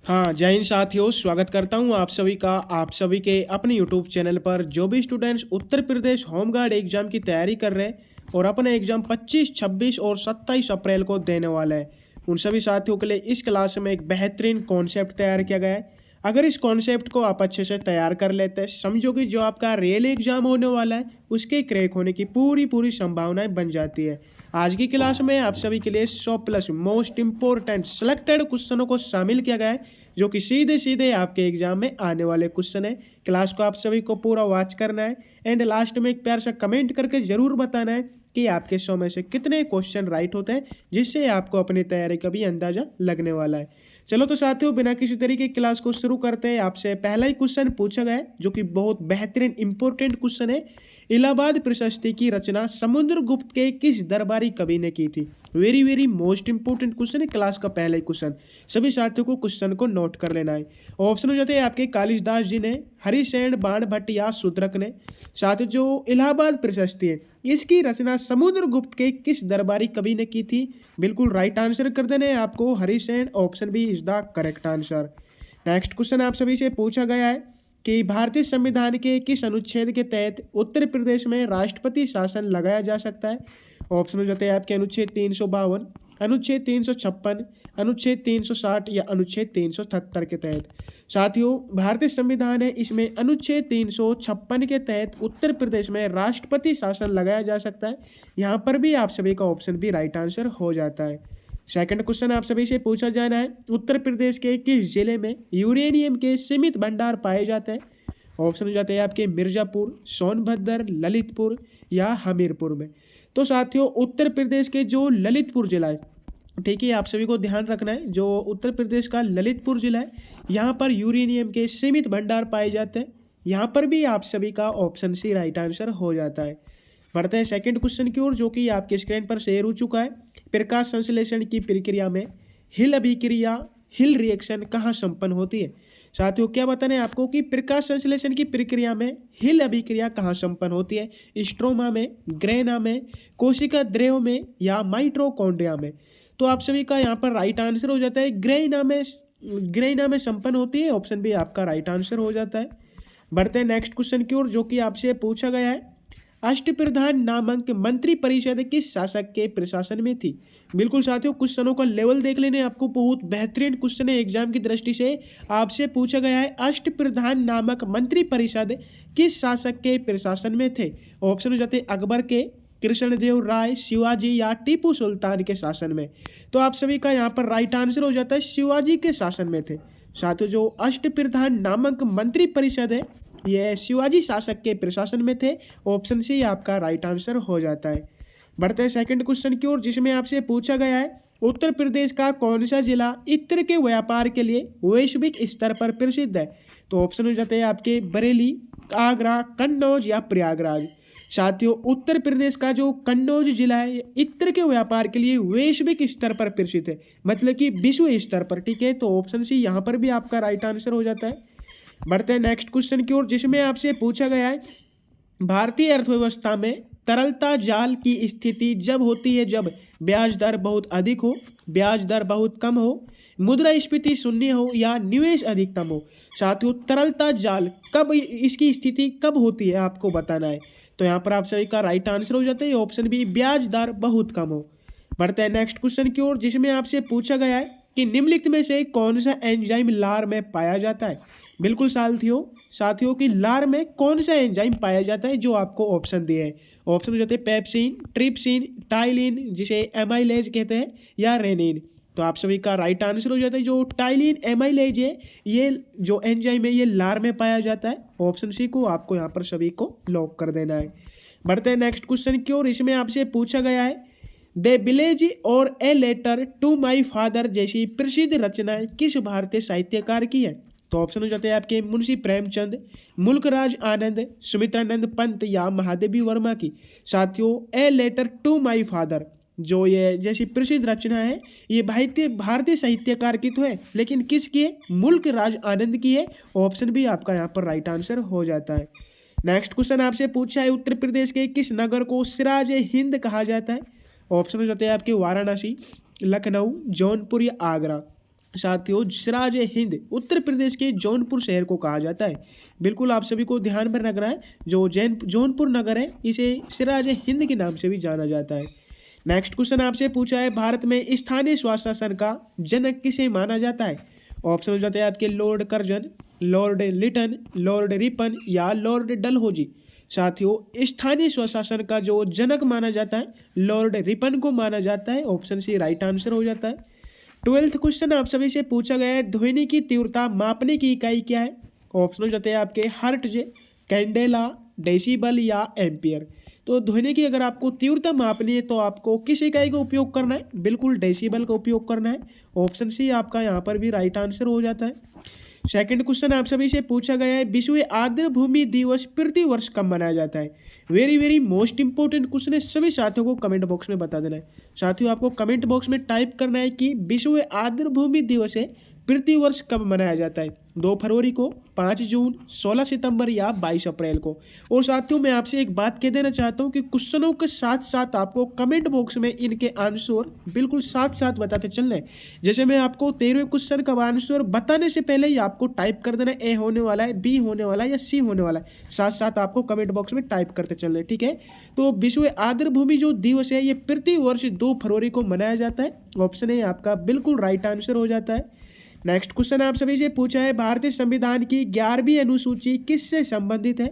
हाँ, जय हिंद साथियों, स्वागत करता हूँ आप सभी का आप सभी के अपने यूट्यूब चैनल पर। जो भी students Uttar Pradesh home guard exam की तैयारी कर रहे हैं और अपने एग्जाम 25, 26 और 27 अप्रैल को देने वाला है, उन सभी साथियों के लिए इस क्लास में एक बेहतरीन कॉन्सेप्ट तैयार किया गया है। अगर इस कॉन्सेप्ट को आप अच्छे से तैयार कर लेते हैं, समझो कि जो आपका रियल एग्जाम होने वाला है उसके क्रैक होने की पूरी पूरी संभावनाएं बन जाती है। आज की क्लास में आप सभी के लिए 100 प्लस मोस्ट इंपॉर्टेंट सिलेक्टेड क्वेश्चनों को शामिल किया गया है, जो कि सीधे सीधे आपके एग्जाम में आने वाले क्वेश्चन है। क्लास को आप सभी को पूरा वॉच करना है एंड लास्ट में एक प्यार सा कमेंट करके जरूर बताना है कि आपके 100 में से कितने क्वेश्चन राइट होते हैं, जिससे आपको अपनी तैयारी का भी अंदाजा लगने वाला है। चलो तो साथियों, बिना किसी तरीके की क्लास को शुरू करते हैं। आपसे पहला ही क्वेश्चन पूछा गया है, जो कि बहुत बेहतरीन इंपॉर्टेंट क्वेश्चन है। इलाहाबाद प्रशस्ति की रचना समुद्रगुप्त के किस दरबारी कवि ने की थी? Very very most important question है, क्लास का पहला ही क्वेश्चन। सभी साथियों को क्वेश्चन को नोट कर लेना है। ऑप्शन हो जाते हैं आपके कालिदास जी ने, हरिसेन, बाणभट्ट या शूद्रक ने। साथ जो इलाहाबाद प्रशस्ति है, इसकी रचना समुद्रगुप्त के किस दरबारी कवि ने की थी? बिल्कुल राइट आंसर कर देने आपको हरिसेन। Option B is the correct answer. Next question आप सभी से पूछा गया है कि भारतीय संविधान के किस अनुच्छेद के तहत उत्तर प्रदेश में राष्ट्रपति शासन लगाया जा सकता है? ऑप्शन हो जाते हैं आपके अनुच्छेद 352, अनुच्छेद 356, अनुच्छेद 360 या अनुच्छेद 377 के तहत। साथियों, भारतीय संविधान है, इसमें अनुच्छेद 356 के तहत उत्तर प्रदेश में राष्ट्रपति शासन लगाया जा सकता है। यहाँ पर भी आप सभी का ऑप्शन भी राइट आंसर हो जाता है। सेकंड क्वेश्चन आप सभी से पूछा जा रहा है, उत्तर प्रदेश के किस जिले में यूरेनियम के सीमित भंडार पाए जाते हैं? ऑप्शन हो जाते हैं आपके मिर्जापुर, सोनभद्र, ललितपुर या हमीरपुर में। तो साथियों, उत्तर प्रदेश के जो ललितपुर जिला है, ठीक है, आप सभी को ध्यान रखना है, जो उत्तर प्रदेश का ललितपुर जिला है, यहाँ पर यूरेनियम के सीमित भंडार पाए जाते हैं। यहाँ पर भी आप सभी का ऑप्शन सी राइट आंसर हो जाता है। बढ़ते हैं सेकंड क्वेश्चन की ओर, जो कि आपके स्क्रीन पर शेयर हो चुका है। प्रकाश संश्लेषण की प्रक्रिया में हिल अभिक्रिया, हिल रिएक्शन कहाँ संपन्न होती है? साथियों, क्या बताना है आपको कि प्रकाश संश्लेषण की प्रक्रिया में हिल अभिक्रिया कहाँ संपन्न होती है? स्ट्रोमा में, ग्रेना में, कोशिका द्रव में या माइटोकॉन्ड्रिया में? तो आप सभी का यहाँ पर राइट आंसर हो जाता है ग्रेना में। ग्रेना में संपन्न होती है। ऑप्शन बी आपका राइट आंसर हो जाता है। बढ़ते हैं नेक्स्ट क्वेश्चन की ओर, जो कि आपसे पूछा गया है, अष्टप्रधान नामक मंत्री परिषद किस शासक के प्रशासन में थी? बिल्कुल साथियों, क्वेश्चनों का लेवल देख लेने, आपको बहुत बेहतरीन क्वेश्चन है एग्जाम की दृष्टि से। आपसे पूछा गया है, अष्टप्रधान नामक मंत्री परिषद किस शासक के प्रशासन में थे? ऑप्शन हो जाते अकबर के, कृष्णदेव राय, शिवाजी या टीपू सुल्तान के शासन में। तो आप सभी का यहाँ पर राइट आंसर हो जाता है शिवाजी के शासन में थे। साथियों, जो अष्टप्रधान नामक मंत्री परिषद है, ये शिवाजी शासक के प्रशासन में थे। ऑप्शन सी आपका राइट आंसर हो जाता है। बढ़ते हैं सेकंड क्वेश्चन की ओर, जिसमें आपसे पूछा गया है, उत्तर प्रदेश का कौन सा जिला इत्र के व्यापार के लिए वैश्विक स्तर पर प्रसिद्ध है? तो ऑप्शन हो जाते हैं आपके बरेली, आगरा, कन्नौज या प्रयागराज। साथियों, उत्तर प्रदेश का जो कन्नौज जिला है, ये इत्र के व्यापार के लिए वैश्विक स्तर पर प्रसिद्ध है, मतलब कि विश्व स्तर पर। ठीक है, तो ऑप्शन सी यहाँ पर भी आपका राइट आंसर हो जाता है। बढ़ते हैं नेक्स्ट क्वेश्चन की ओर, जिसमें आपसे पूछा गया है, भारतीय अर्थव्यवस्था में तरलता जाल की स्थिति जब होती है जब ब्याज दर बहुत अधिक हो, ब्याज दर बहुत कम हो, मुद्रास्फीति शून्य हो या निवेश अधिकतम हो। साथियों, तरलता जाल कब, इसकी स्थिति कब होती है आपको बताना है। तो यहाँ पर आप सभी का राइट आंसर हो जाता है ऑप्शन बी, ब्याज दर बहुत कम हो। बढ़ते हैं नेक्स्ट क्वेश्चन की ओर, जिसमें आपसे पूछा गया है कि निम्नलिखित में से कौन सा एंजाइम लार में पाया जाता है? बिल्कुल साथियों की लार में कौन सा एंजाइम पाया जाता है, जो आपको ऑप्शन दिए हैं। ऑप्शन हो जाते हैं पेप्सिन, ट्रिप्सिन, टाइलिन जिसे एमाइलेज कहते हैं, या रेनिन। तो आप सभी का राइट आंसर हो जाता है जो टाइलिन एमाइलेज है, ये जो एंजाइम है ये लार में पाया जाता है। ऑप्शन सी को आपको यहाँ पर सभी को लॉक कर देना है। बढ़ते हैं नेक्स्ट क्वेश्चन की ओर, इसमें आपसे पूछा गया है, द विलेज और a letter to my father जैसी प्रसिद्ध रचनाएं किस भारतीय साहित्यकार की है? तो ऑप्शन हो जाते हैं आपके मुंशी प्रेमचंद, मुल्कराज आनंद, सुमित्रानंद पंत या महादेवी वर्मा की। साथियों, a letter to my father जो ये जैसी प्रसिद्ध रचना है, ये भारतीय साहित्यकार की तो है, लेकिन किसकी है? मुल्कराज आनंद की है। ऑप्शन भी आपका यहाँ पर राइट आंसर हो जाता है। नेक्स्ट क्वेश्चन आपसे पूछा है, उत्तर प्रदेश के किस नगर को सिराज हिंद कहा जाता है? ऑप्शन हो जाते हैं आपके वाराणसी, लखनऊ, जौनपुर या आगरा। साथियों सिराज ए हिंद उत्तर प्रदेश के जौनपुर शहर को कहा जाता है। बिल्कुल आप सभी को ध्यान में रखना है, जो जौनपुर नगर है इसे सिराज ए हिंद के नाम से भी जाना जाता है। नेक्स्ट क्वेश्चन आपसे पूछा है, भारत में स्थानीय स्वशासन का जनक किसे माना जाता है? ऑप्शन हो जाते हैं आपके Lord Curzon, Lord Lytton, Lord Ripon या लॉर्ड डलहौजी। साथियों स्थानीय स्वशासन का जो जनक माना जाता है लॉर्ड रिपन को माना जाता है। ऑप्शन सी राइट आंसर हो जाता है। 12th क्वेश्चन आप सभी से पूछा गया है, ध्वनि की तीव्रता मापने की इकाई क्या है? ऑप्शन हो जाते हैं आपके हर्ट्ज, कैंडेला, डेसिबल या एम्पियर। तो ध्वनि की अगर आपको तीव्रता मापनी है तो आपको किस इकाई का उपयोग करना है? बिल्कुल डेसिबल का उपयोग करना है। ऑप्शन सी आपका यहाँ पर भी राइट आंसर हो जाता है। सेकंड क्वेश्चन आप सभी से पूछा गया है, विश्व आर्द्र भूमि दिवस प्रति वर्ष कब मनाया जाता है? Very very most important question है, सभी साथियों को कमेंट बॉक्स में बता देना है। साथियों आपको कमेंट बॉक्स में टाइप करना है कि विश्व आर्द्र भूमि दिवस है प्रति वर्ष कब मनाया जाता है? 2 फरवरी को, 5 जून, 16 सितंबर या 22 अप्रैल को। और साथियों मैं आपसे एक बात कह देना चाहता हूं कि क्वेश्चनों के साथ साथ आपको कमेंट बॉक्स में इनके आंसर बिल्कुल साथ साथ बताते चलना है। जैसे मैं आपको 13वें क्वेश्चन का आंसर बताने से पहले ही आपको टाइप कर देना है ए होने वाला है, बी होने वाला है या सी होने वाला है। साथ साथ आपको कमेंट बॉक्स में टाइप करते चलना है, ठीक है। तो विश्व आर्द्र भूमि जो दिवस है ये प्रति वर्ष 2 फरवरी को मनाया जाता है। ऑप्शन ए आपका बिल्कुल राइट आंसर हो जाता है। नेक्स्ट क्वेश्चन आप सभी से पूछा है, भारतीय संविधान की 11वीं अनुसूची किससे संबंधित है?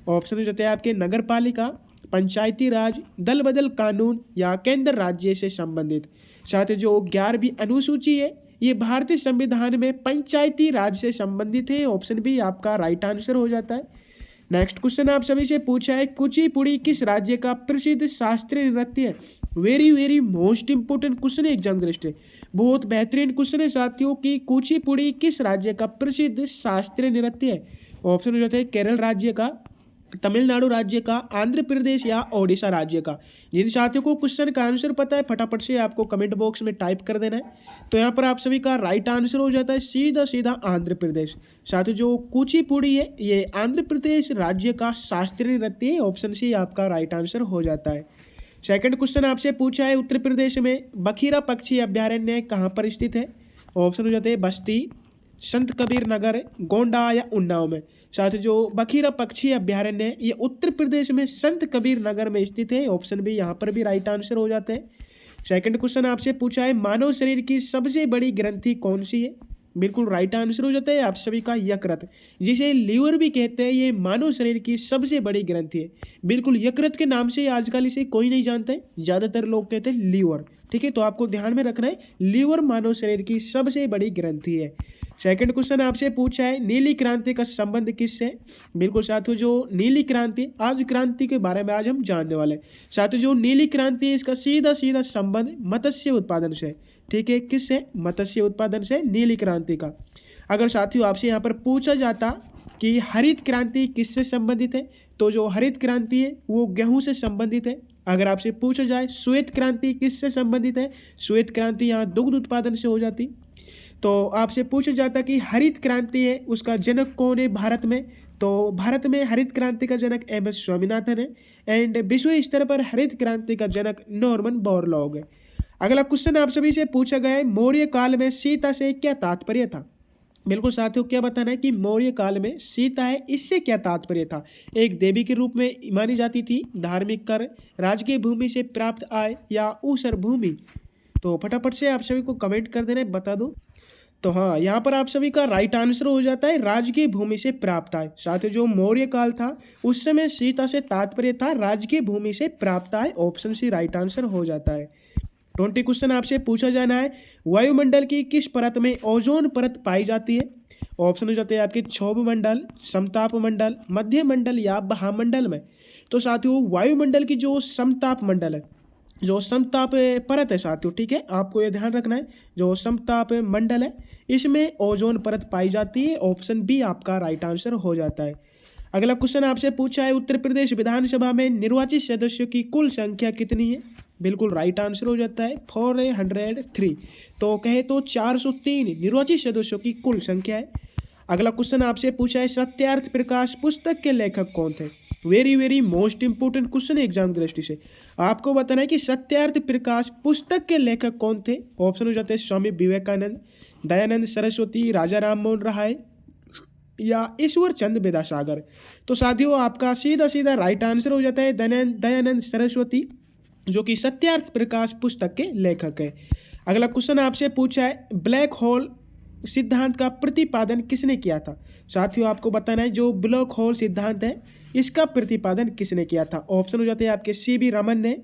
ऑप्शन हो जाते हैं आपके नगर पालिका, पंचायती राज, दल बदल कानून या केंद्र राज्य से संबंधित। साथ ही जो 11वीं अनुसूची है ये भारतीय संविधान में पंचायती राज से संबंधित है। ऑप्शन बी आपका राइट आंसर हो जाता है। नेक्स्ट क्वेश्चन आप सभी से पूछा है, कुचिपुड़ी किस राज्य का प्रसिद्ध शास्त्रीय नृत्य है? Very very most important question है एग्जाम दृष्टि, बहुत बेहतरीन क्वेश्चन है साथियों कि कुचिपुड़ी किस राज्य का प्रसिद्ध शास्त्रीय नृत्य है? ऑप्शन हो जाते हैं केरल राज्य का, तमिलनाडु राज्य का, आंध्र प्रदेश या ओडिशा राज्य का। जिन साथियों को क्वेश्चन का आंसर पता है फटाफट से आपको कमेंट बॉक्स में टाइप कर देना है। तो यहाँ पर आप सभी का राइट आंसर हो जाता है सीधा सीधा आंध्र प्रदेश। साथियों जो कुचिपुड़ी है ये आंध्र प्रदेश राज्य का शास्त्रीय नृत्य है। ऑप्शन सी आपका राइट आंसर हो जाता है। सेकंड क्वेश्चन आपसे पूछा है, उत्तर प्रदेश में बखीरा पक्षी अभ्यारण्य कहाँ पर स्थित है? ऑप्शन हो जाते हैं बस्ती, संत कबीर नगर, गोंडा या उन्नाव में। साथ ही जो बखीरा पक्षी अभ्यारण्य है ये उत्तर प्रदेश में संत कबीर नगर में स्थित है। ऑप्शन बी यहाँ पर भी राइट आंसर हो जाते हैं। सेकंड क्वेश्चन आपसे पूछा है, मानव शरीर की सबसे बड़ी ग्रंथि कौन सी है? बिल्कुल राइट आंसर हो जाता है आप सभी का यकृत, जिसे लीवर भी कहते हैं। ये मानव शरीर की सबसे बड़ी ग्रंथि है। बिल्कुल यकृत के नाम से आजकल इसे कोई नहीं जानता है, ज़्यादातर लोग कहते हैं लीवर, ठीक है। तो आपको ध्यान में रखना है लीवर मानव शरीर की सबसे बड़ी ग्रंथि है। सेकंड क्वेश्चन आपसे पूछा है, नीली क्रांति का संबंध किससे? बिल्कुल साथियों जो नीली क्रांति, आज क्रांति के बारे में आज हम जानने वाले हैं। साथियों जो नीली क्रांति है इसका सीधा सीधा संबंध मत्स्य उत्पादन से, ठीक है। किससे? मत्स्य उत्पादन से नीली क्रांति का। अगर साथियों आपसे यहाँ पर पूछा जाता कि हरित क्रांति किससे संबंधित है, तो जो हरित क्रांति है वो गेहूं से संबंधित है। अगर आपसे पूछा जाए श्वेत क्रांति किससे संबंधित है, श्वेत क्रांति यहाँ दुग्ध उत्पादन से हो जाती। तो आपसे पूछा जाता कि हरित क्रांति है उसका जनक कौन है भारत में, तो भारत में हरित क्रांति का जनक MS स्वामीनाथन है। एंड विश्व स्तर पर हरित क्रांति का जनक नॉर्मन बोरलॉग है। अगला क्वेश्चन आप सभी से पूछा गया है, मौर्य काल में सीता से क्या तात्पर्य था? बिल्कुल साथियों क्या बताना है कि मौर्य काल में सीता है इससे क्या तात्पर्य था? एक देवी के रूप में मानी जाती थी, धार्मिक कर, राजकीय भूमि से प्राप्त आय या ऊसर भूमि। तो फटाफट से आप सभी को कमेंट कर देना है, बता दो। तो हाँ यहाँ पर आप सभी का राइट आंसर हो जाता है राजकीय भूमि से प्राप्त आय। साथ ही जो मौर्य काल था उस समय सीता से तात्पर्य था राजकीय भूमि से प्राप्त आय। ऑप्शन सी राइट आंसर हो जाता है। 20 क्वेश्चन आपसे पूछा जाना है, वायुमंडल की किस परत में ओजोन परत पाई जाती है? ऑप्शन हो जाते हैं आपके क्षोभ मंडल, समताप मंडल, मध्य मंडल या महामंडल में। तो साथियों वायुमंडल की जो समताप मंडल है, जो समताप परत है साथियों, ठीक है, आपको ये ध्यान रखना है, जो समताप मंडल है इसमें ओजोन परत पाई जाती है। ऑप्शन बी आपका राइट आंसर हो जाता है। अगला क्वेश्चन आपसे पूछा है, उत्तर प्रदेश विधानसभा में निर्वाचित सदस्यों की कुल संख्या कितनी है? बिल्कुल राइट आंसर हो जाता है 403। तो कहे तो 403 निर्वाचित सदस्यों की कुल संख्या है। अगला क्वेश्चन आपसे पूछा है, सत्यार्थ प्रकाश पुस्तक के लेखक कौन थे? Very very most important question है एग्जाम दृष्टि से। आपको बताना है कि सत्यार्थ प्रकाश पुस्तक के लेखक कौन थे। ऑप्शन हो जाते हैं स्वामी विवेकानंद, दयानंद सरस्वती, राजा राम मोहन राय या ईश्वर चंद विद्यासागर। तो साथियों आपका सीधा सीधा राइट आंसर हो जाता है दयानंद सरस्वती, जो कि सत्यार्थ प्रकाश पुस्तक के लेखक है। अगला क्वेश्चन आपसे पूछा है ब्लैक होल सिद्धांत का प्रतिपादन किसने किया था। साथियों आपको बताना है जो ब्लैक होल सिद्धांत है इसका प्रतिपादन किसने किया था। ऑप्शन हो जाते हैं आपके सीवी रमन ने,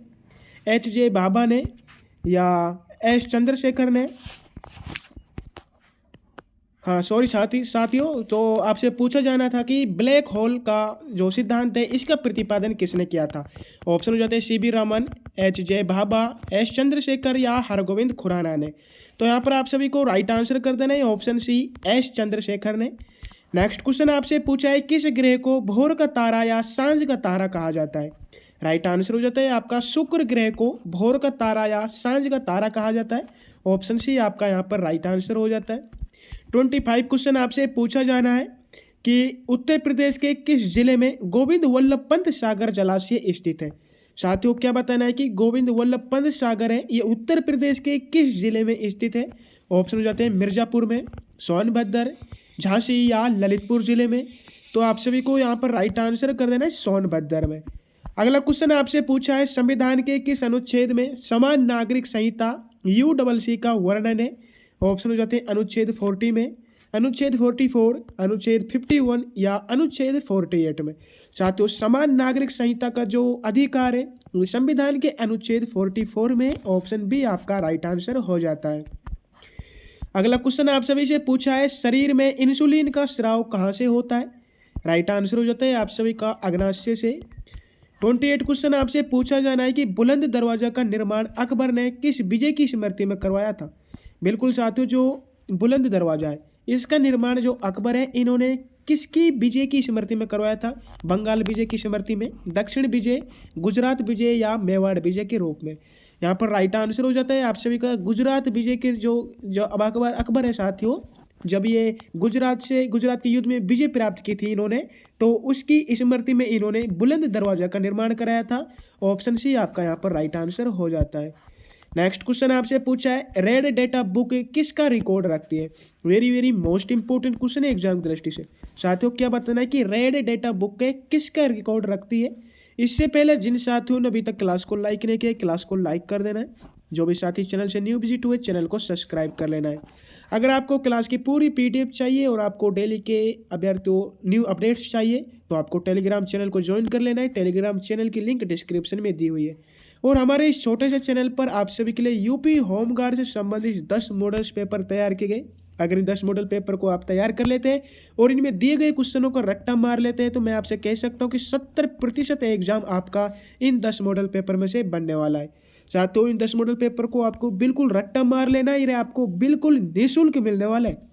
एच.जे. भाभा ने या एस चंद्रशेखर ने। हाँ सॉरी साथियों, तो आपसे पूछा जाना था कि ब्लैक होल का जो सिद्धांत है इसका प्रतिपादन किसने किया था। ऑप्शन हो जाते हैं सीवी रमन, एच.जे. भाभा, एस चंद्रशेखर या हरगोविंद खुराना ने। तो यहाँ पर आप सभी को राइट आंसर कर देना है ऑप्शन सी, एस चंद्रशेखर ने। नेक्स्ट क्वेश्चन आपसे पूछा है किस ग्रह को भोर का तारा या सांझ का तारा कहा जाता है। राइट आंसर हो जाता है आपका शुक्र ग्रह को भोर का तारा या सांझ का तारा कहा जाता है। ऑप्शन सी आपका यहाँ पर राइट आंसर हो जाता है। 25 क्वेश्चन आपसे पूछा जाना है कि उत्तर प्रदेश के किस जिले में गोविंद वल्लभ पंत सागर जलाशय स्थित है। साथियों क्या बताना है कि गोविंद वल्लभ पंत सागर है ये उत्तर प्रदेश के किस जिले में स्थित है। ऑप्शन हो जाते हैं मिर्जापुर में, सोनभद्र, झांसी या ललितपुर जिले में। तो आप सभी को यहाँ पर राइट आंसर कर देना है सोनभद्र में। अगला क्वेश्चन आपसे पूछा है संविधान के किस अनुच्छेद में समान नागरिक संहिता UCC का वर्णन है। ऑप्शन हो जाते हैं अनुच्छेद 40 में, अनुच्छेद 44, अनुच्छेद 51 या अनुच्छेद 48 में। साथियों समान नागरिक संहिता का जो अधिकार है वो संविधान के अनुच्छेद 44 में। ऑप्शन बी आपका राइट आंसर हो जाता है। अगला क्वेश्चन आप सभी से पूछा है शरीर में इंसुलिन का स्राव कहाँ से होता है। राइट आंसर हो जाता है आप सभी का अग्नाशय से। 28 क्वेश्चन आपसे पूछा जाना है कि बुलंद दरवाजा का निर्माण अकबर ने किस विजय की स्मृति में करवाया था। बिल्कुल साथियों जो बुलंद दरवाजा है इसका निर्माण जो अकबर है इन्होंने किसकी विजय की स्मृति में करवाया था। बंगाल विजय की स्मृति में, दक्षिण विजय, गुजरात विजय या मेवाड़ विजय के रूप में। यहाँ पर राइट आंसर हो जाता है आप सभी का गुजरात विजय के जो अब अकबर है साथियों, जब ये गुजरात के युद्ध में विजय प्राप्त की थी इन्होंने, तो उसकी स्मृति में इन्होंने बुलंद दरवाजा का निर्माण कराया था। ऑप्शन सी आपका यहाँ पर राइट आंसर हो जाता है। नेक्स्ट क्वेश्चन आपसे पूछा है रेड डेटा बुक किसका रिकॉर्ड रखती है। वेरी मोस्ट इंपोर्टेंट क्वेश्चन है एग्जाम की दृष्टि से। साथियों क्या बताना है कि रेड डेटा बुक किसका रिकॉर्ड रखती है। इससे पहले जिन साथियों ने अभी तक क्लास को लाइक नहीं किया क्लास को लाइक कर देना है। जो भी साथी चैनल से न्यू विजिट हुए चैनल को सब्सक्राइब कर लेना है। अगर आपको क्लास की पूरी PDF चाहिए और आपको डेली के अभ्यर्थियों न्यू अपडेट्स चाहिए तो आपको टेलीग्राम चैनल को ज्वाइन कर लेना है। टेलीग्राम चैनल की लिंक डिस्क्रिप्शन में दी हुई है। और हमारे इस छोटे से चैनल पर आप सभी के लिए यूपी होमगार्ड से संबंधित 10 मॉडल्स पेपर तैयार किए गए। अगर इन 10 मॉडल पेपर को आप तैयार कर लेते हैं और इनमें दिए गए क्वेश्चनों का रट्टा मार लेते हैं तो मैं आपसे कह सकता हूं कि 70% एग्जाम आपका इन 10 मॉडल पेपर में से बनने वाला है। साथियों इन 10 मॉडल पेपर को आपको बिल्कुल रट्टा मार लेना है, ये आपको बिल्कुल निःशुल्क मिलने वाला है।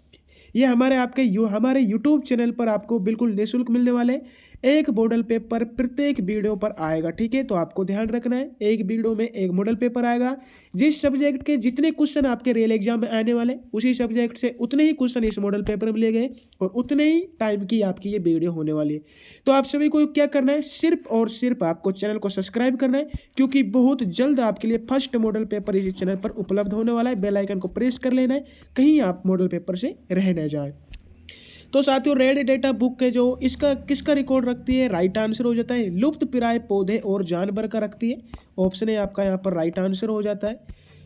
ये हमारे यूट्यूब चैनल पर आपको बिल्कुल निःशुल्क मिलने वाले। एक मॉडल पेपर प्रत्येक वीडियो पर आएगा, ठीक है। तो आपको ध्यान रखना है एक वीडियो में एक मॉडल पेपर आएगा। जिस सब्जेक्ट के जितने क्वेश्चन आपके रियल एग्जाम में आने वाले उसी सब्जेक्ट से उतने ही क्वेश्चन इस मॉडल पेपर में लिए गए और उतने ही टाइम की आपकी ये वीडियो होने वाली है। तो आप सभी को क्या करना है, सिर्फ और सिर्फ आपको चैनल को सब्सक्राइब करना है, क्योंकि बहुत जल्द आपके लिए फर्स्ट मॉडल पेपर इसी चैनल पर उपलब्ध होने वाला है। बेल आइकन को प्रेस कर लेना है, कहीं आप मॉडल पेपर से रह न जाए। तो साथियों रेड डेटा बुक के जो इसका किसका रिकॉर्ड रखती है, राइट आंसर हो जाता है लुप्त प्राय पौधे और जानवर का रखती है। ऑप्शन है आपका यहाँ पर राइट आंसर हो जाता है।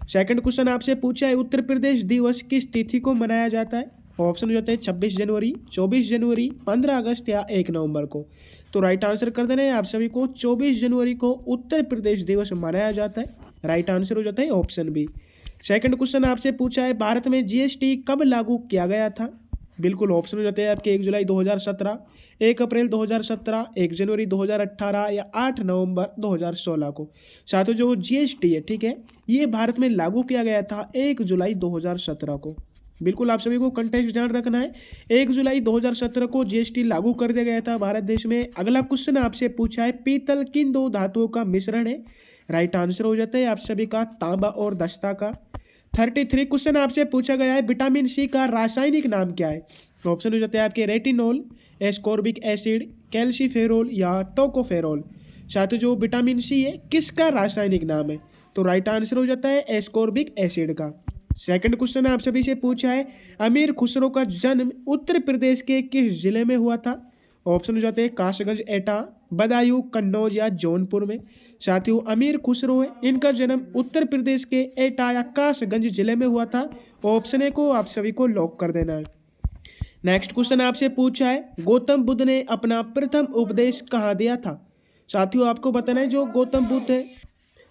सेकंड क्वेश्चन आपसे पूछा है उत्तर प्रदेश दिवस किस तिथि को मनाया जाता है। ऑप्शन हो जाते हैं 26 जनवरी, 24 जनवरी, 15 अगस्त या 1 नवंबर को। तो राइट आंसर कर देना है आप सभी को 24 जनवरी को उत्तर प्रदेश दिवस मनाया जाता है। राइट आंसर हो जाता है ऑप्शन बी। सेकंड क्वेश्चन आपसे पूछा है भारत में GST कब लागू किया गया था। बिल्कुल ऑप्शन हो जाते हैं आपके 1 जुलाई 2017, 1 अप्रैल 2017, 1 जनवरी 2018 या 8 नवंबर 2016 को। साथियों जो GST है, ठीक है, ये भारत में लागू किया गया था 1 जुलाई 2017 को। बिल्कुल आप सभी को कंटेक्स्ट ध्यान रखना है, 1 जुलाई 2017 को GST लागू कर दिया गया था भारत देश में। अगला क्वेश्चन आपसे पूछा है पीतल किन 2 धातुओं का मिश्रण है। राइट आंसर हो जाता है आप सभी का तांबा और दस्ता का। 33 क्वेश्चन आपसे पूछा गया है विटामिन C का रासायनिक नाम क्या है। ऑप्शन हो जाते हैं आपके रेटिनॉल, एस्कॉर्बिक एसिड, कैल्सीफेरोल या टोकोफेरोल। साथियों जो विटामिन C है किसका रासायनिक नाम है। तो राइट आंसर हो जाता है एस्कॉर्बिक एसिड का। सेकंड क्वेश्चन आप सभी से पूछा है, अमीर खुसरो का जन्म उत्तर प्रदेश के किस जिले में हुआ था? ऑप्शन हो जाते हैं कासगंज, एटा, बदायूं, कन्नौज या जौनपुर में। साथियों, अमीर खुसरो है, इनका जन्म उत्तर प्रदेश के एटा या कासगंज जिले में हुआ था। ऑप्शन ए को आप सभी को लॉक कर देना है। नेक्स्ट क्वेश्चन आपसे पूछा है, गौतम बुद्ध ने अपना प्रथम उपदेश कहाँ दिया था? साथियों, आपको बताना है जो गौतम बुद्ध है,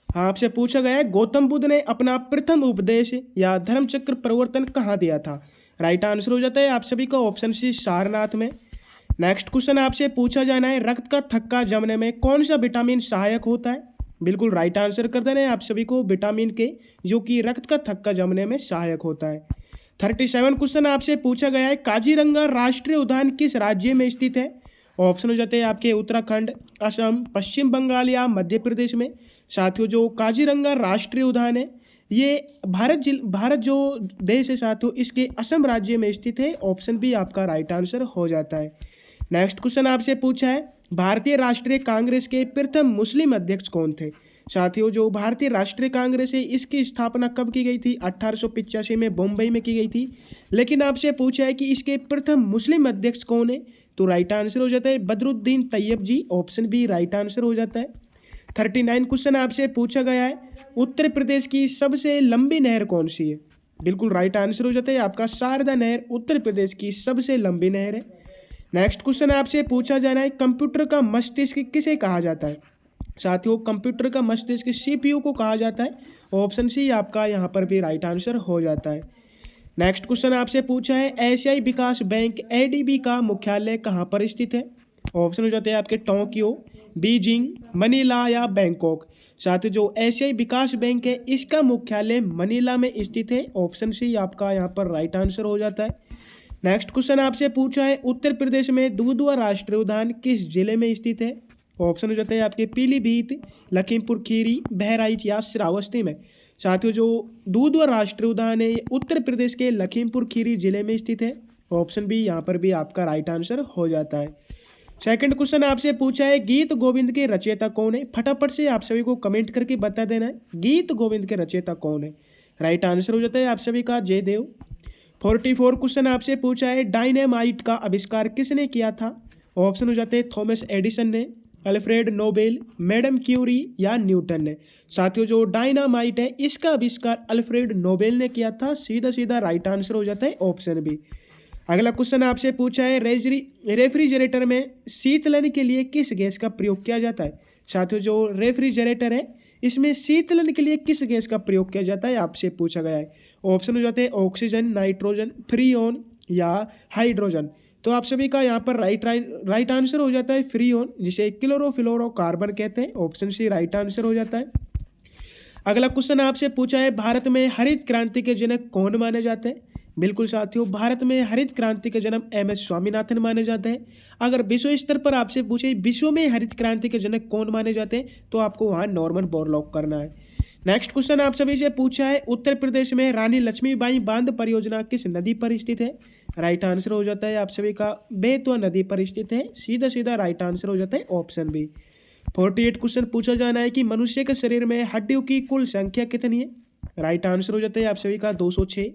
हाँ आपसे पूछा गया है गौतम बुद्ध ने अपना प्रथम उपदेश या धर्मचक्र प्रवर्तन कहाँ दिया था? राइट आंसर हो जाता है आप सभी का ऑप्शन सी, सारनाथ में। नेक्स्ट क्वेश्चन आपसे पूछा जाना है, रक्त का थक्का जमने में कौन सा विटामिन सहायक होता है? बिल्कुल राइट आंसर कर देना है आप सभी को, विटामिन के, जो कि रक्त का थक्का जमने में सहायक होता है। 37 क्वेश्चन आपसे पूछा गया है, काजीरंगा राष्ट्रीय उद्यान किस राज्य में स्थित है? ऑप्शन हो जाते हैं आपके उत्तराखंड, असम, पश्चिम बंगाल या मध्य प्रदेश में। साथियों, जो काजीरंगा राष्ट्रीय उद्यान है ये भारत जो देश है साथियों, इसके असम राज्य में स्थित है। ऑप्शन बी आपका राइट आंसर हो जाता है। नेक्स्ट क्वेश्चन आपसे पूछा है, भारतीय राष्ट्रीय कांग्रेस के प्रथम मुस्लिम अध्यक्ष कौन थे? साथियों, जो भारतीय राष्ट्रीय कांग्रेस है इसकी स्थापना कब की गई थी? 1885 में बम्बई में की गई थी। लेकिन आपसे पूछा है कि इसके प्रथम मुस्लिम अध्यक्ष कौन है, तो राइट आंसर हो जाता है बदरुद्दीन तैयब जी। ऑप्शन बी राइट आंसर हो जाता है। 39 क्वेश्चन आपसे पूछा गया है, उत्तर प्रदेश की सबसे लंबी नहर कौन सी है? बिल्कुल राइट आंसर हो जाता है आपका शारदा नहर उत्तर प्रदेश की सबसे लंबी नहर है। नेक्स्ट क्वेश्चन आपसे पूछा जाना है, कंप्यूटर का मस्तिष्क किसे कहा जाता है? साथियों, कंप्यूटर का मस्तिष्क सीपीयू को कहा जाता है। ऑप्शन सी आपका यहाँ पर भी राइट आंसर हो जाता है। नेक्स्ट क्वेश्चन आपसे पूछा है, एशियाई विकास बैंक एडीबी का मुख्यालय कहाँ पर स्थित है? ऑप्शन हो जाते हैं आपके टोक्यो, बीजिंग, मनीला या बैंकॉक। साथियों, जो एशियाई विकास बैंक है इसका मुख्यालय मनीला में स्थित है। ऑप्शन सी आपका यहाँ पर राइट आंसर हो जाता है। नेक्स्ट क्वेश्चन आपसे पूछा है, उत्तर प्रदेश में दुधवा राष्ट्रीय उद्यान किस जिले में स्थित है? ऑप्शन हो जाते हैं आपके पीलीभीत, लखीमपुर खीरी, बहराइच या श्रावस्ती में। साथियों, जो दुधवा राष्ट्रीय उद्यान है ये उत्तर प्रदेश के लखीमपुर खीरी जिले में स्थित है। ऑप्शन बी यहाँ पर भी आपका राइट आंसर हो जाता है। सेकंड क्वेश्चन आपसे पूछा है, गीत गोविंद के रचयिता कौन है? फटाफट से आप सभी को कमेंट करके बता देना है, गीत गोविंद के रचयिता कौन है? राइट आंसर हो जाता है आप सभी का जयदेव। 44 क्वेश्चन आपसे पूछा है, डायनेमाइट का आविष्कार किसने किया था? ऑप्शन हो जाते हैं थॉमस एडिसन ने, अल्फ्रेड नोबेल, मैडम क्यूरी या न्यूटन ने। साथियों, जो डायनामाइट है इसका आविष्कार अल्फ्रेड नोबेल ने किया था। सीधा सीधा राइट आंसर हो जाता है ऑप्शन बी। अगला क्वेश्चन आपसे पूछा है, रेफ्रिजरेटर में शीतलन के लिए किस गैस का प्रयोग किया जाता है? साथियों, जो रेफ्रिजरेटर है इसमें शीतलन के लिए किस गैस का प्रयोग किया जाता है आपसे पूछा गया है। ऑप्शन हो जाते हैं ऑक्सीजन, नाइट्रोजन, फ्रीऑन या हाइड्रोजन। तो आप सभी का यहाँ पर राइट आंसर हो जाता है फ्रीऑन, जिसे क्लोरोफ्लोरोकार्बन कहते हैं। ऑप्शन सी राइट आंसर हो जाता है। अगला क्वेश्चन आपसे पूछा है, भारत में हरित क्रांति के जनक कौन माने जाते हैं? बिल्कुल साथियों, भारत में हरित क्रांति के जनक एम एस स्वामीनाथन माने जाते हैं। अगर विश्व स्तर पर आपसे पूछे विश्व में हरित क्रांति के जनक कौन माने जाते हैं, तो आपको वहाँ नॉर्मन बोरलॉग करना है। नेक्स्ट क्वेश्चन आप सभी से पूछा है, उत्तर प्रदेश में रानी लक्ष्मीबाई बांध परियोजना किस नदी पर स्थित है? राइट आंसर हो जाता है आप सभी का बेतवा नदी पर स्थित है। सीधा सीधा राइट आंसर हो जाता है ऑप्शन बी। 48 क्वेश्चन पूछा जाना है कि मनुष्य के शरीर में हड्डियों की कुल संख्या कितनी है? राइट आंसर हो जाता है आप सभी का 206।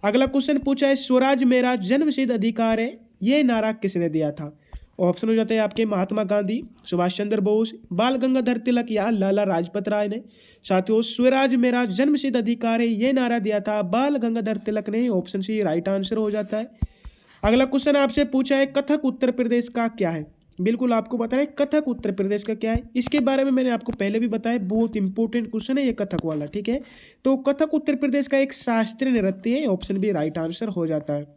अगला क्वेश्चन पूछा है, स्वराज मेरा जन्मसिद्ध अधिकार है, ये नारा किसने दिया था? ऑप्शन हो जाते हैं आपके महात्मा गांधी, सुभाष चंद्र बोस, बाल गंगाधर तिलक या लाला लाजपत राय ने। साथियों, स्वराज मेरा जन्मसिद्ध अधिकार है ये नारा दिया था बाल गंगाधर तिलक ने। ऑप्शन सी राइट आंसर हो जाता है। अगला क्वेश्चन आपसे पूछा है, कथक उत्तर प्रदेश का क्या है? बिल्कुल आपको बताना है कथक उत्तर प्रदेश का क्या है। इसके बारे में मैंने आपको पहले भी बताया, बहुत इंपॉर्टेंट क्वेश्चन है ये कथक वाला, ठीक है। तो कथक उत्तर प्रदेश का एक शास्त्रीय नृत्य है। ऑप्शन बी राइट आंसर हो जाता है।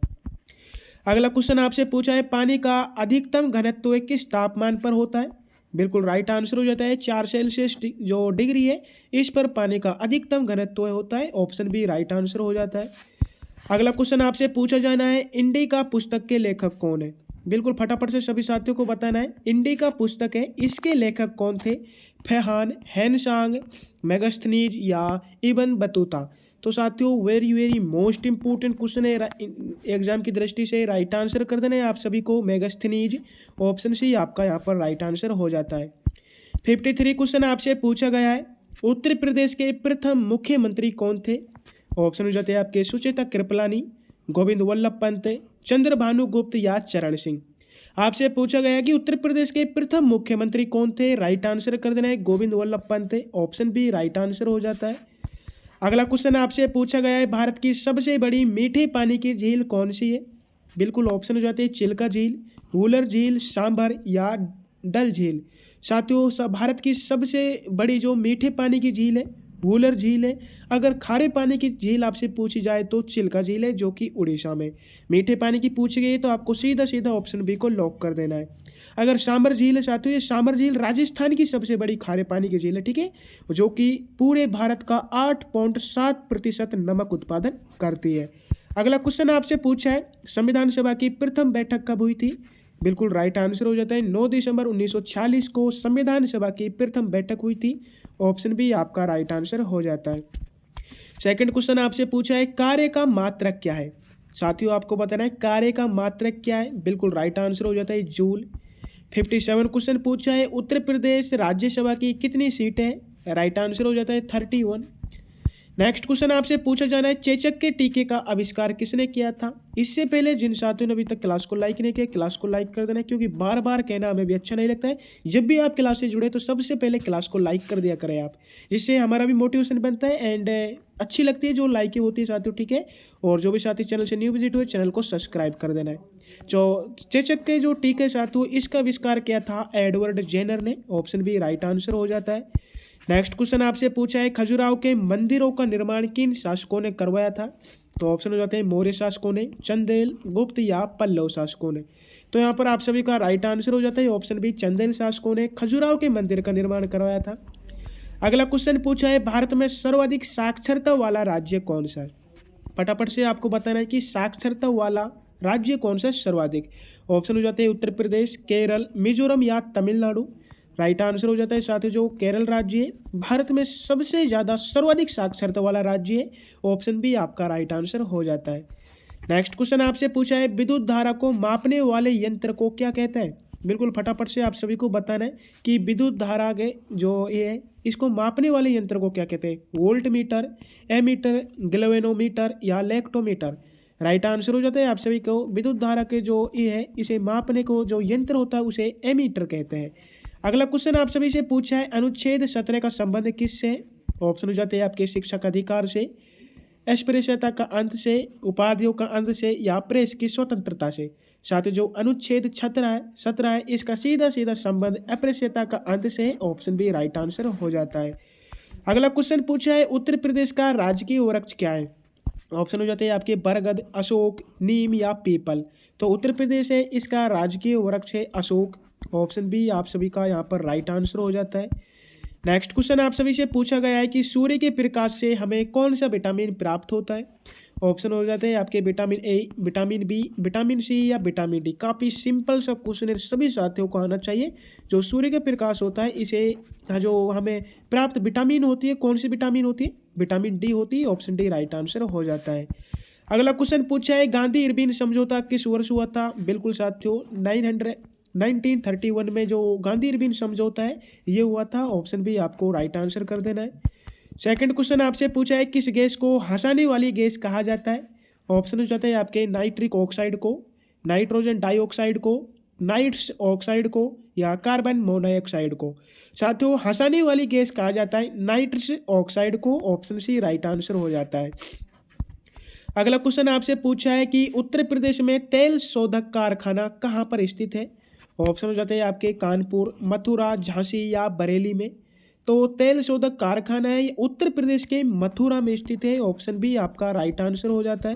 अगला क्वेश्चन आपसे पूछा है, पानी का अधिकतम घनत्व किस तापमान पर होता है? बिल्कुल राइट आंसर हो जाता है 4 सेल्सियस जो डिग्री है इस पर पानी का अधिकतम घनत्व होता है। ऑप्शन बी राइट आंसर हो जाता है। अगला क्वेश्चन आपसे पूछा जाना है, इंडिका पुस्तक के लेखक कौन है? बिल्कुल फटाफट से सभी साथियों को बताना है, इंडिका पुस्तक है इसके लेखक कौन थे? फेहान, हैनसांग, मेगास्थनीज या इब्न बतूता। तो साथियों, वेरी मोस्ट इंपोर्टेंट क्वेश्चन है एग्जाम की दृष्टि से। राइट आंसर कर देना है आप सभी को मेगास्थनीज। ऑप्शन सी आपका यहाँ पर राइट आंसर हो जाता है। 53 क्वेश्चन आपसे पूछा गया है, उत्तर प्रदेश के प्रथम मुख्यमंत्री कौन थे? ऑप्शन हो जाते हैं आपके सुचेता कृपलानी, गोविंद वल्लभ पंत, चंद्रभानु गुप्त या चरण सिंह। आपसे पूछा गया है कि उत्तर प्रदेश के प्रथम मुख्यमंत्री कौन थे? राइट आंसर कर देना है Govind Vallabh Pant, option B right answer हो जाता है। अगला क्वेश्चन आपसे पूछा गया है भारत की सबसे बड़ी मीठे पानी की झील कौन सी है? बिल्कुल ऑप्शन हो जाते हैं चिल्का झील, वूलर झील, सांभर या डल झील। साथियों भारत की सबसे बड़ी जो मीठे पानी की झील है वूलर झील है। अगर खारे पानी की झील आपसे पूछी जाए तो चिल्का झील है जो कि उड़ीसा में। मीठे पानी की पूछी गई तो आपको सीधा सीधा ऑप्शन बी को लॉक कर देना है। अगर सांभर झील है साथियों, ये सांभर झील राजस्थान की सबसे बड़ी खारे पानी की झील है, ठीक है, जो कि पूरे भारत का 8.7% नमक उत्पादन करती है। अगला क्वेश्चन आपसे पूछा है संविधान सभा की प्रथम बैठक कब हुई थी? बिल्कुल राइट आंसर हो जाता है 9 दिसंबर 1946 को संविधान सभा की प्रथम बैठक हुई थी। ऑप्शन बी आपका राइट आंसर हो जाता है। सेकंड क्वेश्चन आपसे पूछा है कार्य का मात्रक क्या है? साथियों आपको बताना है कार्य का मात्रक क्या है। बिल्कुल राइट आंसर हो जाता है जूल। 57 क्वेश्चन पूछा है उत्तर प्रदेश राज्यसभा की कितनी सीटें हैं? राइट आंसर हो जाता है 31। नेक्स्ट क्वेश्चन आपसे पूछा जाना है चेचक के टीके का आविष्कार किसने किया था? इससे पहले जिन साथियों ने अभी तक क्लास को लाइक नहीं किया क्लास को लाइक कर देना, क्योंकि बार बार कहना हमें भी अच्छा नहीं लगता है। जब भी आप क्लास से जुड़े तो सबसे पहले क्लास को लाइक कर दिया करें आप, जिससे हमारा भी मोटिवेशन बनता है एंड अच्छी लगती है जो लाइकें होती है साथियों, ठीक है। और जो भी साथी चैनल से न्यू विजिट हुए चैनल को सब्सक्राइब कर देना है। जो चेचक के जो टीके साथियों इसका आविष्कार किया था एडवर्ड जेनर ने। ऑप्शन बी राइट आंसर हो जाता है। नेक्स्ट क्वेश्चन आपसे पूछा है खजुराहो के मंदिरों का निर्माण किन शासकों ने करवाया था? तो ऑप्शन हो जाते हैं मौर्य शासकों ने, चंदेल, गुप्त या पल्लव शासकों ने। तो यहाँ पर आप सभी का राइट आंसर हो जाता है ऑप्शन बी चंदेल शासकों ने खजुराहो के मंदिर का निर्माण करवाया था। अगला क्वेश्चन पूछा है भारत में सर्वाधिक साक्षरता वाला राज्य कौन सा है? फटाफट से आपको बताना है कि साक्षरता वाला राज्य कौन सा है सर्वाधिक। ऑप्शन हो जाते हैं उत्तर प्रदेश, केरल, मिजोरम या तमिलनाडु। राइट आंसर हो जाता है साथियों जो केरल राज्य है भारत में सबसे ज़्यादा सर्वाधिक साक्षरता वाला राज्य है। ऑप्शन बी आपका राइट आंसर हो जाता है। नेक्स्ट क्वेश्चन आपसे पूछा है विद्युत धारा को मापने वाले यंत्र को क्या कहते हैं? बिल्कुल फटाफट से आप सभी को बताना है कि विद्युत धारा के जो ये है इसको मापने वाले यंत्र को क्या कहते हैं? वोल्ट मीटर, एमीटर, गैल्वेनोमीटर या इलेक्ट्रोमीटर। राइट आंसर हो जाता है आप सभी को विद्युत धारा के जो ये है इसे मापने को जो यंत्र होता है उसे एमीटर कहते हैं। अगला क्वेश्चन आप सभी से पूछा है अनुच्छेद 17 का संबंध किससे है? ऑप्शन हो जाते हैं आपके शिक्षक अधिकार से, अस्पृश्यता का अंत से, उपाधियों का अंत से या प्रेस की स्वतंत्रता से। साथ ही जो अनुच्छेद 17 है इसका सीधा सीधा संबंध अस्पृश्यता का अंत से। ऑप्शन बी राइट आंसर हो जाता है। अगला क्वेश्चन पूछा है उत्तर प्रदेश का राजकीय वृक्ष क्या है? ऑप्शन हो जाते हैं आपके बरगद, अशोक, नीम या पीपल। तो उत्तर प्रदेश है इसका राजकीय वृक्ष है अशोक। ऑप्शन बी आप सभी का यहाँ पर राइट आंसर हो जाता है। नेक्स्ट क्वेश्चन आप सभी से पूछा गया है कि सूर्य के प्रकाश से हमें कौन सा विटामिन प्राप्त होता है? ऑप्शन हो जाते हैं आपके vitamin A, vitamin B, vitamin C या विटामिन डी। काफ़ी सिंपल सा क्वेश्चन है, सभी साथियों को आना चाहिए। जो सूर्य का प्रकाश होता है इसे जो हमें प्राप्त विटामिन होती है कौन सी विटामिन होती है? विटामिन डी होती है। ऑप्शन डी राइट आंसर हो जाता है। अगला क्वेश्चन पूछा है गांधी इरविन समझौता किस वर्ष हुआ था? बिल्कुल साथियों 1931 में जो गांधी इरविन समझौता है ये हुआ था। ऑप्शन बी आपको राइट आंसर कर देना है। सेकंड क्वेश्चन आपसे पूछा है किस गैस को हंसाने वाली गैस कहा जाता है? ऑप्शन हो जाता है आपके नाइट्रिक ऑक्साइड को, नाइट्रोजन डाइऑक्साइड को, नाइट्रस ऑक्साइड को या कार्बन मोनोऑक्साइड को। साथियों हंसाने वाली गैस कहा जाता है नाइट्रस ऑक्साइड को। ऑप्शन सी राइट आंसर हो जाता है। अगला क्वेश्चन आपसे पूछा है कि उत्तर प्रदेश में तेल शोधक कारखाना कहाँ पर स्थित है? ऑप्शन हो जाते हैं आपके कानपुर, मथुरा, झांसी या बरेली में। तो तेल शोधक कारखाना है ये उत्तर प्रदेश के मथुरा में स्थित है। ऑप्शन बी आपका राइट आंसर हो जाता है।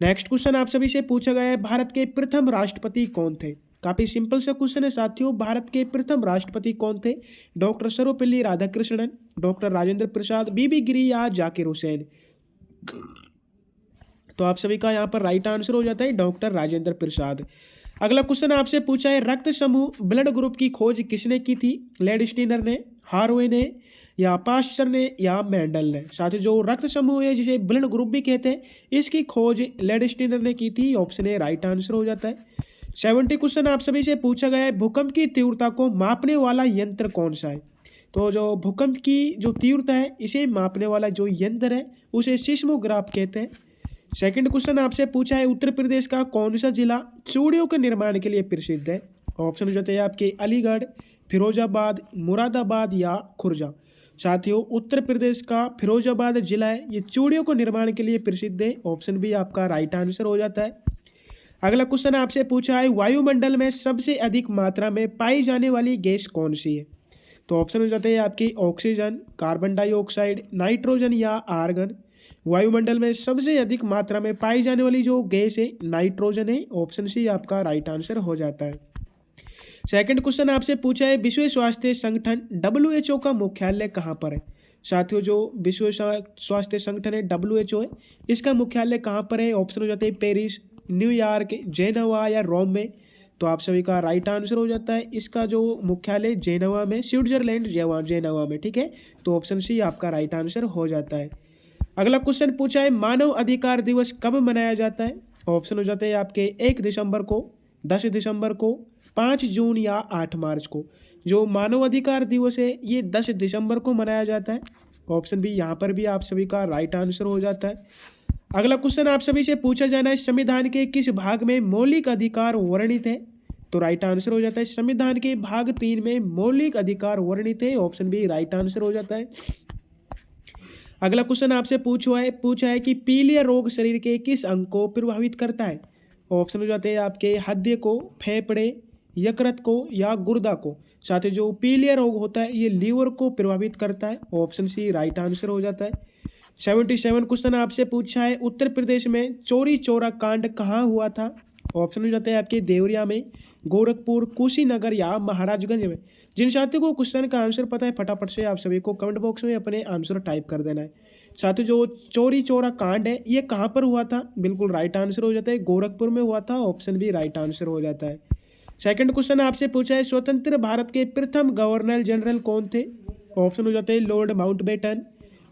नेक्स्ट क्वेश्चन आप सभी से पूछा गया है भारत के प्रथम राष्ट्रपति कौन थे? काफ़ी सिंपल सा क्वेश्चन है साथियों। भारत के प्रथम राष्ट्रपति कौन थे? डॉक्टर सर्वपल्ली राधाकृष्णन, डॉक्टर राजेंद्र प्रसाद, बीबी गिरी या जाकिर हुसैन। तो आप सभी का यहाँ पर राइट आंसर हो जाता है डॉक्टर राजेंद्र प्रसाद। अगला क्वेश्चन आपसे पूछा है रक्त समूह ब्लड ग्रुप की खोज किसने की थी? लेडस्टीनर ने, हार्वे ने या पास्चर ने या मेंडल ने। साथ ही जो रक्त समूह है जिसे ब्लड ग्रुप भी कहते हैं इसकी खोज लेडस्टीनर ने की थी। ऑप्शन ए राइट आंसर हो जाता है। 70 क्वेश्चन आप सभी से पूछा गया है भूकंप की तीव्रता को मापने वाला यंत्र कौन सा है? तो जो भूकंप की जो तीव्रता है इसे मापने वाला जो यंत्र है उसे सिस्मोग्राफ कहते हैं। सेकंड क्वेश्चन आपसे पूछा है उत्तर प्रदेश का कौन सा जिला चूड़ियों के निर्माण के लिए प्रसिद्ध है। ऑप्शन हो जाते हैं आपके अलीगढ़, फिरोजाबाद, मुरादाबाद या खुर्जा। साथियों उत्तर प्रदेश का फिरोजाबाद जिला है, ये चूड़ियों को निर्माण के लिए प्रसिद्ध है। ऑप्शन बी आपका राइट आंसर हो जाता है। अगला क्वेश्चन आपसे पूछा है वायुमंडल में सबसे अधिक मात्रा में पाई जाने वाली गैस कौन सी है। तो ऑप्शन हो जाते हैं आपकी ऑक्सीजन, कार्बन डाइऑक्साइड, नाइट्रोजन या आर्गन। वायुमंडल में सबसे अधिक मात्रा में पाई जाने वाली जो गैस है नाइट्रोजन है। ऑप्शन सी आपका राइट आंसर हो जाता है। सेकंड क्वेश्चन आपसे पूछा है विश्व स्वास्थ्य संगठन WHO का मुख्यालय कहाँ पर है। साथियों जो विश्व स्वास्थ्य संगठन है WHO है, इसका मुख्यालय कहाँ पर है। ऑप्शन हो जाते हैं पेरिस, न्यूयॉर्क, जेनेवा या रोम में। तो आप सभी का राइट आंसर हो जाता है इसका जो मुख्यालय जेनेवा में, स्विट्जरलैंड जेनेवा में, ठीक है। तो ऑप्शन सी आपका राइट आंसर हो जाता है। अगला क्वेश्चन पूछा है मानव अधिकार दिवस कब मनाया जाता है। ऑप्शन हो जाते हैं आपके 1 दिसंबर को, 10 दिसंबर को, 5 जून या 8 मार्च को। जो मानव अधिकार दिवस है ये 10 दिसंबर को मनाया जाता है। ऑप्शन बी यहाँ पर भी आप सभी का राइट आंसर हो जाता है। अगला क्वेश्चन आप सभी से पूछा जाना है संविधान के किस भाग में मौलिक अधिकार वर्णित है। तो राइट आंसर हो जाता है संविधान के भाग 3 में मौलिक अधिकार वर्णित है। ऑप्शन बी राइट आंसर हो जाता है। अगला क्वेश्चन आपसे पूछा है कि पीलिया रोग शरीर के किस अंग को प्रभावित करता है। ऑप्शन हो जाते हैं आपके हृदय को, फेफड़े, यकृत को या गुर्दा को। साथ ही जो पीलिया रोग होता है ये लीवर को प्रभावित करता है। ऑप्शन सी राइट आंसर हो जाता है। 77 क्वेश्चन आपसे पूछा है उत्तर प्रदेश में चौरी चौरा कांड कहाँ हुआ था। ऑप्शन हो जाते हैं आपके देवरिया में, गोरखपुर, कुशीनगर या महाराजगंज में। जिन साथियों को क्वेश्चन का आंसर पता है फटाफट से आप सभी को कमेंट बॉक्स में अपने आंसर टाइप कर देना है। साथियों जो चौरी चौरा कांड है ये कहाँ पर हुआ था। बिल्कुल राइट आंसर हो जाता है गोरखपुर में हुआ था। ऑप्शन बी राइट आंसर हो जाता है। सेकंड क्वेश्चन आपसे पूछा है स्वतंत्र भारत के प्रथम गवर्नर जनरल कौन थे। ऑप्शन हो जाते हैं लॉर्ड माउंटबेटन,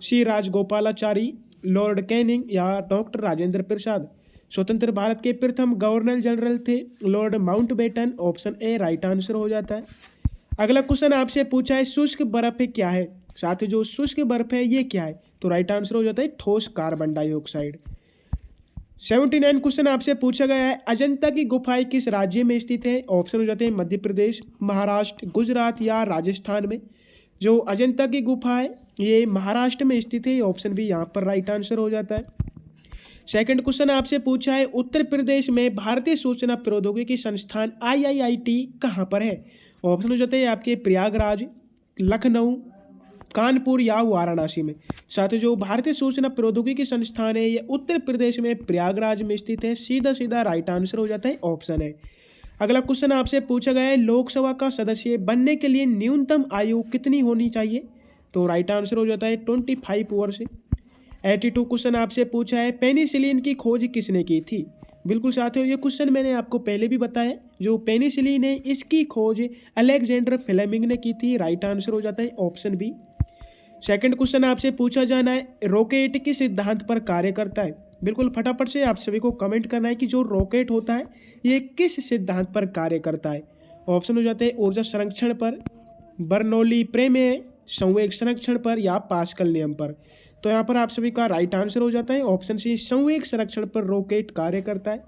सी राजगोपालाचारी, लॉर्ड कैनिंग या डॉक्टर राजेंद्र प्रसाद। स्वतंत्र भारत के प्रथम गवर्नर जनरल थे Lord Mountbatten. Option A right answer हो जाता है। अगला क्वेश्चन आपसे पूछा है शुष्क बर्फ क्या है। साथ ही जो शुष्क बर्फ है ये क्या है। तो राइट आंसर हो जाता है ठोस कार्बन डाइऑक्साइड। 79 क्वेश्चन आपसे पूछा गया है अजंता की गुफाएं किस राज्य में स्थित है। ऑप्शन हो जाते हैं मध्य प्रदेश, महाराष्ट्र, गुजरात या राजस्थान में। जो अजंता की गुफा है ये महाराष्ट्र में स्थित है। ऑप्शन बी यहाँ पर राइट आंसर हो जाता है। सेकंड क्वेश्चन आपसे पूछा है उत्तर प्रदेश में भारतीय सूचना प्रौद्योगिकी संस्थान IIIT कहाँ पर है। ऑप्शन हो जाते हैं आपके प्रयागराज, लखनऊ, कानपुर या वाराणसी में। साथ ही जो भारतीय सूचना प्रौद्योगिकी संस्थान है ये उत्तर प्रदेश में प्रयागराज में स्थित है। सीधा सीधा राइट आंसर हो जाता है ऑप्शन है। अगला क्वेश्चन आपसे पूछा गया है लोकसभा का सदस्य बनने के लिए न्यूनतम आयु कितनी होनी चाहिए। तो राइट आंसर हो जाता है 25 वर्ष। 82 क्वेश्चन आपसे पूछा है पेनिसिलिन की खोज किसने की थी। बिल्कुल साथियों ये क्वेश्चन मैंने आपको पहले भी बताया। जो पेनिसिलिन है इसकी खोज अलेक्जेंडर फ्लेमिंग ने की थी। राइट आंसर हो जाता है ऑप्शन बी। सेकंड क्वेश्चन आपसे पूछा जाना है रॉकेट किस सिद्धांत पर कार्य करता है। बिल्कुल फटाफट से आप सभी को कमेंट करना है कि जो रॉकेट होता है ये किस सिद्धांत पर कार्य करता है। ऑप्शन हो जाते हैं ऊर्जा संरक्षण पर, बर्नौली प्रमेय, संवेग संरक्षण पर या पास्कल नियम पर। तो यहाँ पर आप सभी का राइट आंसर हो जाता है ऑप्शन सी संवेग संरक्षण पर रॉकेट कार्य करता है।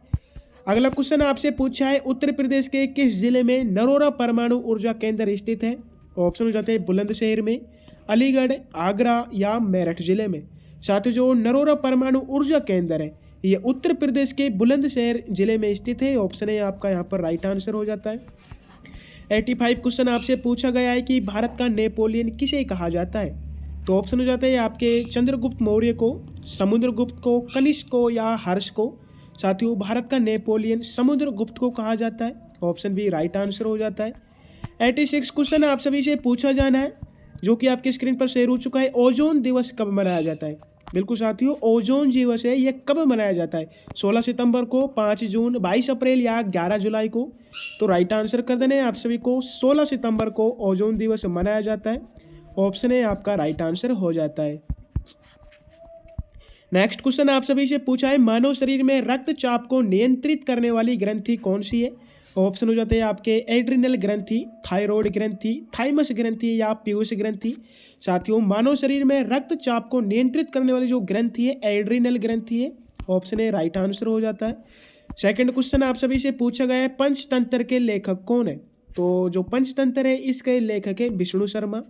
अगला क्वेश्चन आपसे पूछा है उत्तर प्रदेश के किस जिले में नरोरा परमाणु ऊर्जा केंद्र स्थित है। ऑप्शन हो जाते हैं बुलंदशहर में, अलीगढ़, आगरा या मेरठ जिले में। साथ ही जो नरोरा परमाणु ऊर्जा केंद्र है ये उत्तर प्रदेश के बुलंदशहर जिले में स्थित है। ऑप्शन है आपका यहाँ पर राइट आंसर हो जाता है। 85 क्वेश्चन आपसे पूछा गया है कि भारत का नेपोलियन किसे कहा जाता है। तो ऑप्शन हो जाते हैं आपके चंद्रगुप्त मौर्य को, समुद्रगुप्त को, कनिष्क को या हर्ष को। साथियों भारत का नेपोलियन समुद्रगुप्त को कहा जाता है। ऑप्शन बी राइट आंसर हो जाता है। 86 क्वेश्चन आप सभी से पूछा जाना है जो कि आपकी स्क्रीन पर शेयर हो चुका है ओजोन दिवस कब मनाया जाता है। बिल्कुल साथियों ओजोन दिवस है ये कब मनाया जाता है। 16 सितंबर को, 5 जून, 22 अप्रैल या 11 जुलाई को। तो राइट आंसर कर देना है आप सभी को 16 सितंबर को ओजोन दिवस मनाया जाता है। ऑप्शन है आपका राइट आंसर हो जाता है। नेक्स्ट क्वेश्चन आप सभी से पूछा है मानव शरीर में रक्तचाप को नियंत्रित करने वाली ग्रंथि कौन सी है। ऑप्शन हो जाते हैं आपके एड्रिनल ग्रंथि, थायराइड ग्रंथि, थाइमस ग्रंथि या पीयूष ग्रंथि। साथियों, मानव शरीर में रक्तचाप को नियंत्रित करने वाली जो ग्रंथि है एड्रिनल ग्रंथि है। ऑप्शन ए राइट आंसर हो जाता है। सेकंड क्वेश्चन आप सभी से पूछा गया है, पंचतंत्र के लेखक कौन है? तो जो पंचतंत्र है इसके लेखक है विष्णु शर्मा।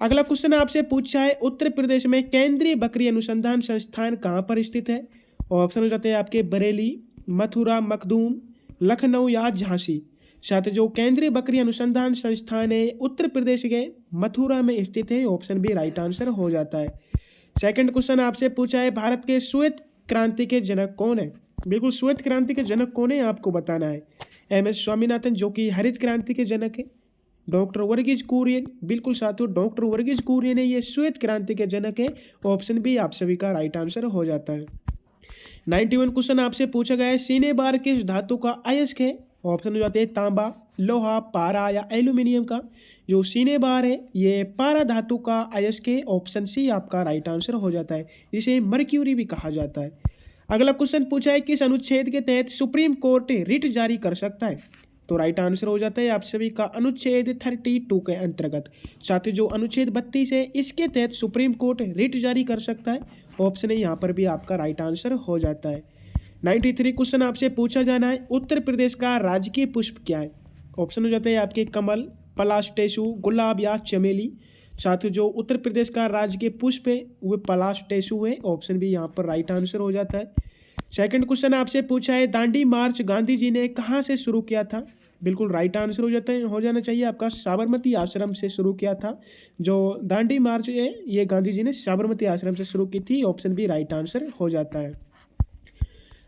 अगला क्वेश्चन आपसे पूछा है, उत्तर प्रदेश में केंद्रीय बकरी अनुसंधान संस्थान कहाँ पर स्थित है? ऑप्शन हो जाते हैं आपके बरेली, मथुरा, मखदूम, लखनऊ या झांसी। साथ जो केंद्रीय बकरी अनुसंधान संस्थान है उत्तर प्रदेश के मथुरा में स्थित है। ऑप्शन बी राइट आंसर हो जाता है। सेकंड क्वेश्चन आपसे पूछा है, भारत के श्वेत क्रांति के जनक कौन है? बिल्कुल, श्वेत क्रांति के जनक कौन है आपको बताना है। एम.एस. स्वामीनाथन जो कि हरित क्रांति के जनक है। डॉक्टर वर्गीज कुरियन, बिल्कुल साथियों डॉक्टर वर्गीज कुरियन है, ये श्वेत क्रांति के जनक है। ऑप्शन बी आप सभी का राइट आंसर हो जाता है। 91 क्वेश्चन आपसे पूछा गया है, सीने बार किस धातु का अयस्क है? ऑप्शन हो जाते हैं तांबा, लोहा, पारा या एल्यूमिनियम का। जो सीने बार है ये पारा धातु का अयस्क है। ऑप्शन सी आपका राइट आंसर हो जाता है। इसे मर्क्यूरी भी कहा जाता है। अगला क्वेश्चन पूछा है, किस अनुच्छेद के तहत सुप्रीम कोर्ट रिट जारी कर सकता है? तो राइट आंसर हो जाता है आप सभी का अनुच्छेद 32 के अंतर्गत। साथ ही जो अनुच्छेद 32 है इसके तहत सुप्रीम कोर्ट रिट जारी कर सकता है। ऑप्शन है यहाँ पर भी आपका राइट आंसर हो जाता है। 93 क्वेश्चन आपसे पूछा जाना है, उत्तर प्रदेश का राजकीय पुष्प क्या है? ऑप्शन हो जाते हैं आपके कमल, पलाश टेसु, गुलाब या चमेली। साथ ही जो उत्तर प्रदेश का राजकीय पुष्प है वह पलाश टेसु है। ऑप्शन भी यहाँ पर राइट आंसर हो जाता है। सेकंड क्वेश्चन आपसे पूछा है, दांडी मार्च गांधी जी ने कहाँ से शुरू किया था? बिल्कुल राइट आंसर हो जाना चाहिए आपका साबरमती आश्रम से शुरू किया था। जो दांडी मार्च है ये गांधी जी ने साबरमती आश्रम से शुरू की थी। ऑप्शन बी राइट आंसर हो जाता है।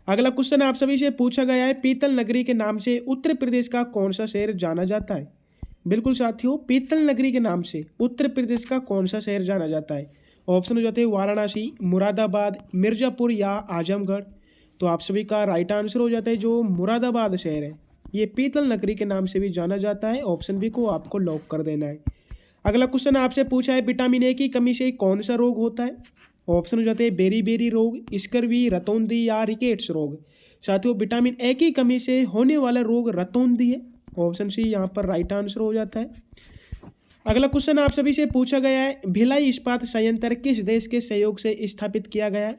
अगला क्वेश्चन आप सभी से पूछा गया है, पीतल नगरी के नाम से उत्तर प्रदेश का कौन सा शहर जाना जाता है? बिल्कुल साथियों, पीतल नगरी के नाम से उत्तर प्रदेश का कौन सा शहर जाना जाता है? ऑप्शन हो जाते हैं वाराणसी, मुरादाबाद, मिर्जापुर या आजमगढ़। तो आप सभी का राइट आंसर हो जाता है जो मुरादाबाद शहर है ये पीतल नगरी के नाम से भी जाना जाता है। ऑप्शन बी को आपको लॉक कर देना है। अगला क्वेश्चन आपसे पूछा है, विटामिन ए की कमी से कौन सा रोग होता है? ऑप्शन हो जाते हैं बेरी बेरी रोग, स्कर्वी, रतौंधी या रिकेट्स रोग। साथियों, विटामिन ए की कमी से होने वाला रोग रतौंधी है। ऑप्शन सी यहाँ पर राइट आंसर हो जाता है। अगला क्वेश्चन आप सभी से पूछा गया है, भिलाई इस्पात संयंत्र किस देश के सहयोग से स्थापित किया गया है?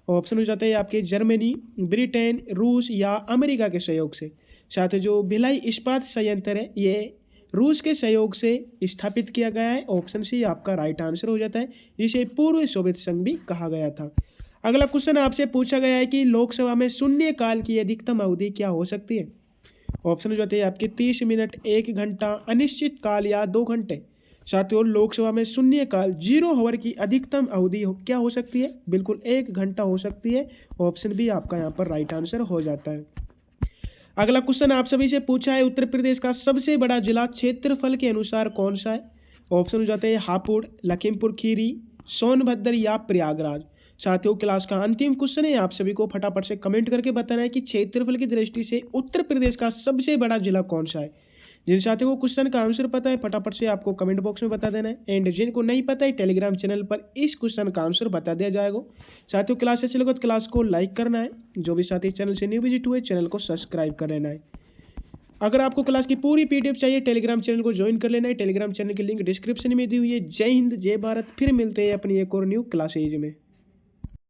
ऑप्शन हो जाते हैं आपके जर्मनी, ब्रिटेन, रूस या अमेरिका के सहयोग से। साथ ही जो भिलाई इस्पात संयंत्र है ये रूस के सहयोग से स्थापित किया गया है। ऑप्शन सी आपका राइट आंसर हो जाता है। इसे पूर्व सोवियत संघ भी कहा गया था। अगला क्वेश्चन आपसे पूछा गया है कि लोकसभा में शून्यकाल की अधिकतम अवधि क्या हो सकती है? ऑप्शन हो जाते हैं आपके 30 मिनट, 1 घंटा, अनिश्चित काल या 2 घंटे। साथियों, लोकसभा में शून्यकाल 0 आवर की अधिकतम अवधि क्या हो सकती है? बिल्कुल 1 घंटा हो सकती है। ऑप्शन बी आपका यहाँ पर राइट आंसर हो जाता है। अगला क्वेश्चन आप सभी से पूछा है, उत्तर प्रदेश का सबसे बड़ा जिला क्षेत्रफल के अनुसार कौन सा है? ऑप्शन हो जाते हैं हापुड़, लखीमपुर खीरी, सोनभद्र या प्रयागराज। साथियों, क्लास का अंतिम क्वेश्चन है, आप सभी को फटाफट से कमेंट करके बताना है कि क्षेत्रफल की दृष्टि से उत्तर प्रदेश का सबसे बड़ा जिला कौन सा है। जिन साथियों को क्वेश्चन का आंसर पता है फटाफट से आपको कमेंट बॉक्स में बता देना है। एंड जिनको नहीं पता है टेलीग्राम चैनल पर इस क्वेश्चन का आंसर बता दिया जाएगा। साथियों, क्लास अच्छी लगे तो क्लास को लाइक करना है। जो भी साथी चैनल से न्यू विजिट हुए चैनल को सब्सक्राइब कर लेना है। अगर आपको क्लास की पूरी पीडीएफ चाहिए टेलीग्राम चैनल को ज्वाइन कर लेना है। टेलीग्राम चैनल की लिंक डिस्क्रिप्शन में दी हुई है। जय हिंद, जय भारत। फिर मिलते हैं अपनी एक और न्यू क्लासेज में।